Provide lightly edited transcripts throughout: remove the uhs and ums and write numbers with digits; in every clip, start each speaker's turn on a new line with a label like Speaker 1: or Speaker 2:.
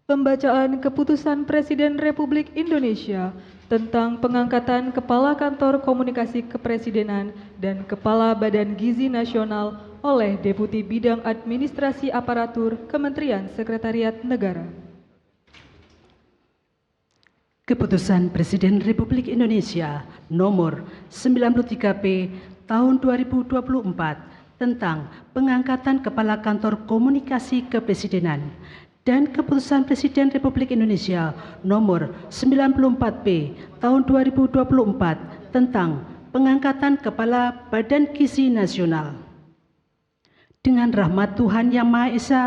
Speaker 1: Pembacaan Keputusan Presiden Republik Indonesia tentang pengangkatan Kepala Kantor Komunikasi Kepresidenan dan Kepala Badan Gizi Nasional oleh Deputi Bidang Administrasi Aparatur Kementerian Sekretariat Negara.
Speaker 2: Keputusan Presiden Republik Indonesia Nomor 93P Tahun 2024 tentang pengangkatan Kepala Kantor Komunikasi Kepresidenan dan Keputusan Presiden Republik Indonesia Nomor 94P Tahun 2024 tentang pengangkatan Kepala Badan Gizi Nasional. Dengan rahmat Tuhan Yang Maha Esa,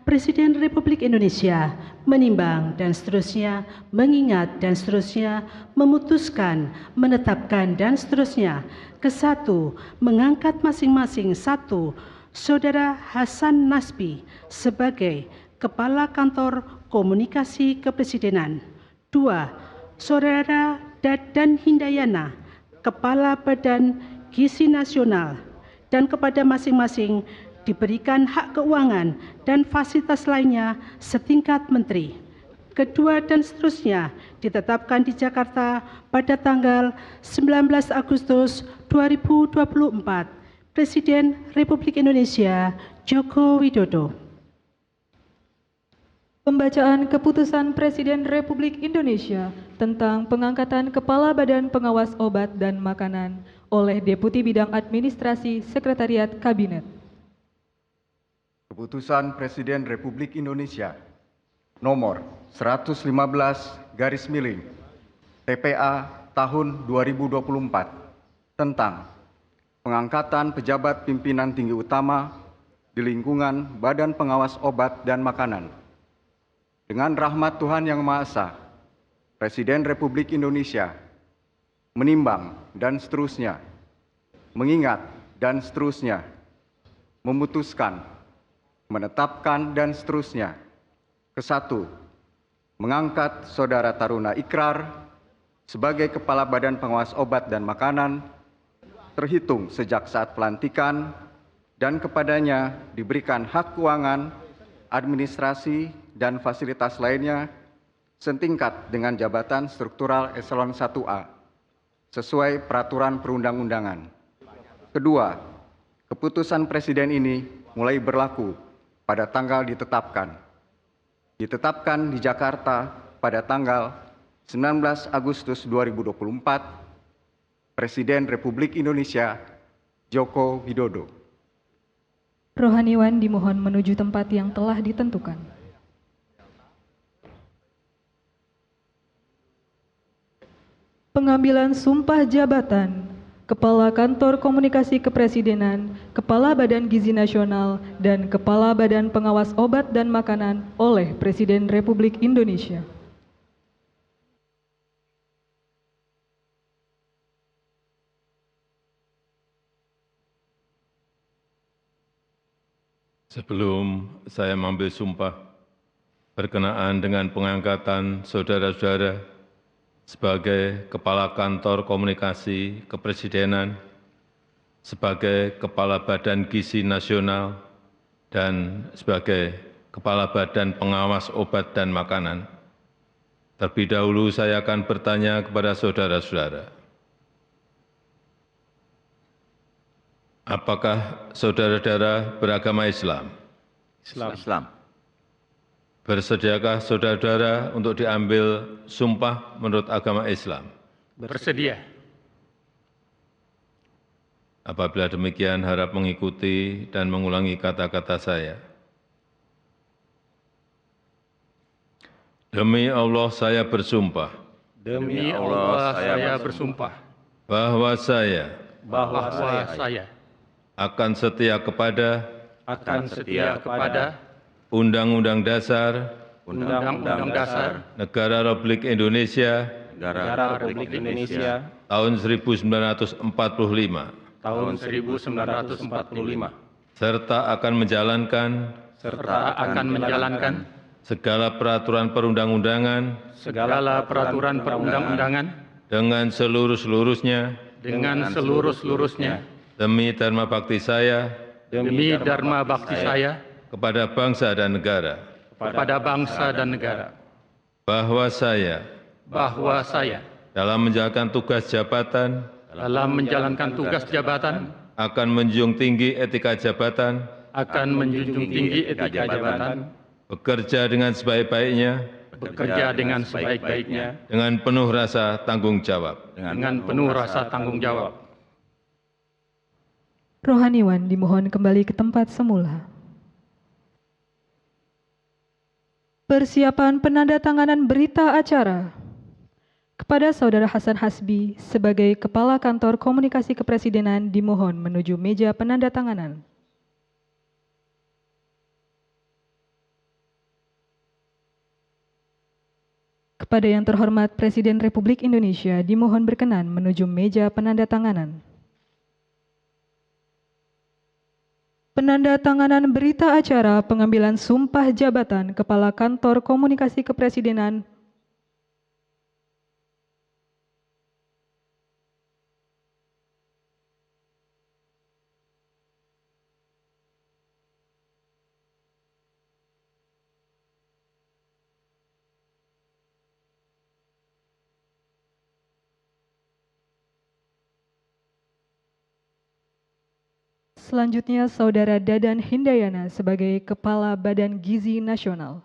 Speaker 2: Presiden Republik Indonesia menimbang dan seterusnya, mengingat dan seterusnya, memutuskan, menetapkan dan seterusnya. Kesatu, mengangkat masing-masing satu, Saudara Hasan Nasbi sebagai Kepala Kantor Komunikasi Kepresidenan. 2. Saudara Dadan Hindayana, Kepala Badan Gizi Nasional, dan kepada masing-masing diberikan hak keuangan dan fasilitas lainnya setingkat menteri. Kedua dan seterusnya ditetapkan di Jakarta pada tanggal 19 Agustus 2024. Presiden Republik Indonesia Joko Widodo.
Speaker 1: Pembacaan Keputusan Presiden Republik Indonesia tentang pengangkatan Kepala Badan Pengawas Obat dan Makanan oleh Deputi Bidang Administrasi Sekretariat Kabinet.
Speaker 3: Keputusan Presiden Republik Indonesia Nomor 115 TPA tahun 2024 tentang pengangkatan pejabat pimpinan tinggi utama di lingkungan Badan Pengawas Obat dan Makanan. Dengan rahmat Tuhan Yang Maha Esa, Presiden Republik Indonesia menimbang dan seterusnya, mengingat dan seterusnya, memutuskan, menetapkan dan seterusnya. Kesatu, mengangkat Saudara Taruna Ikrar sebagai Kepala Badan Pengawas Obat dan Makanan terhitung sejak saat pelantikan dan kepadanya diberikan hak keuangan, administrasi, dan fasilitas lainnya setingkat dengan jabatan struktural eselon 1A sesuai peraturan perundang-undangan. Kedua, keputusan Presiden ini mulai berlaku pada tanggal ditetapkan di Jakarta pada tanggal 19 Agustus 2024, Presiden Republik Indonesia Joko Widodo.
Speaker 1: Rohaniwan dimohon menuju tempat yang telah ditentukan. Pengambilan sumpah jabatan Kepala Kantor Komunikasi Kepresidenan, Kepala Badan Gizi Nasional, dan Kepala Badan Pengawas Obat dan Makanan oleh Presiden Republik Indonesia.
Speaker 4: Sebelum saya mengambil sumpah berkenaan dengan pengangkatan saudara-saudara sebagai Kepala Kantor Komunikasi Kepresidenan, sebagai Kepala Badan Gizi Nasional, dan sebagai Kepala Badan Pengawas Obat dan Makanan. Terlebih dahulu saya akan bertanya kepada saudara-saudara, apakah saudara-saudara beragama Islam?
Speaker 5: Islam.
Speaker 4: Bersediakah saudara-saudara untuk diambil sumpah menurut agama Islam?
Speaker 5: Bersedia.
Speaker 4: Apabila demikian, harap mengikuti dan mengulangi kata-kata saya. Demi Allah saya bersumpah.
Speaker 5: Demi Allah saya bersumpah.
Speaker 4: Bahwa saya
Speaker 5: akan setia kepada
Speaker 4: Undang-Undang Dasar Negara Republik Indonesia tahun 1945 serta akan menjalankan segala peraturan perundang-undangan dengan seluruh-seluruhnya demi dharma bakti saya kepada bangsa dan negara.
Speaker 5: kepada bangsa dan negara,
Speaker 4: bahwa saya dalam menjalankan tugas jabatan akan menjunjung tinggi etika jabatan, bekerja dengan sebaik-baiknya, dengan penuh rasa tanggung jawab.
Speaker 1: Rohaniwan dimohon kembali ke tempat semula. Persiapan penandatanganan berita acara. Kepada Saudara Hasan Hasbi sebagai Kepala Kantor Komunikasi Kepresidenan dimohon menuju meja penandatanganan. Kepada yang terhormat Presiden Republik Indonesia dimohon berkenan menuju meja penandatanganan. Penandatanganan berita acara pengambilan sumpah jabatan Kepala Kantor Komunikasi Kepresidenan Selanjutnya, Saudara Dadan Hindayana sebagai Kepala Badan Gizi Nasional.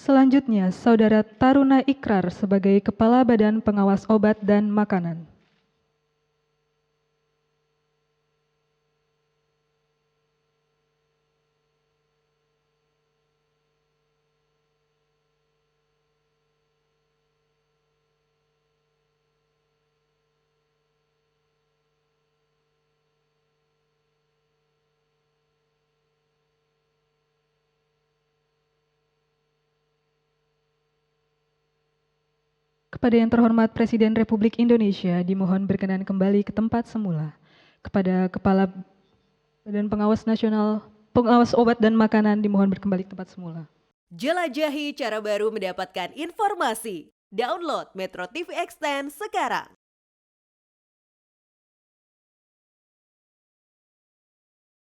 Speaker 1: Selanjutnya, Saudara Taruna Ikrar sebagai Kepala Badan Pengawas Obat dan Makanan. Kepada yang terhormat Presiden Republik Indonesia dimohon berkenan kembali ke tempat semula. Kepada Kepala Badan Pengawas Nasional, Pengawas Obat dan Makanan dimohon kembali ke tempat semula.
Speaker 6: Jelajahi cara baru mendapatkan informasi. Download Metro TV Extend sekarang.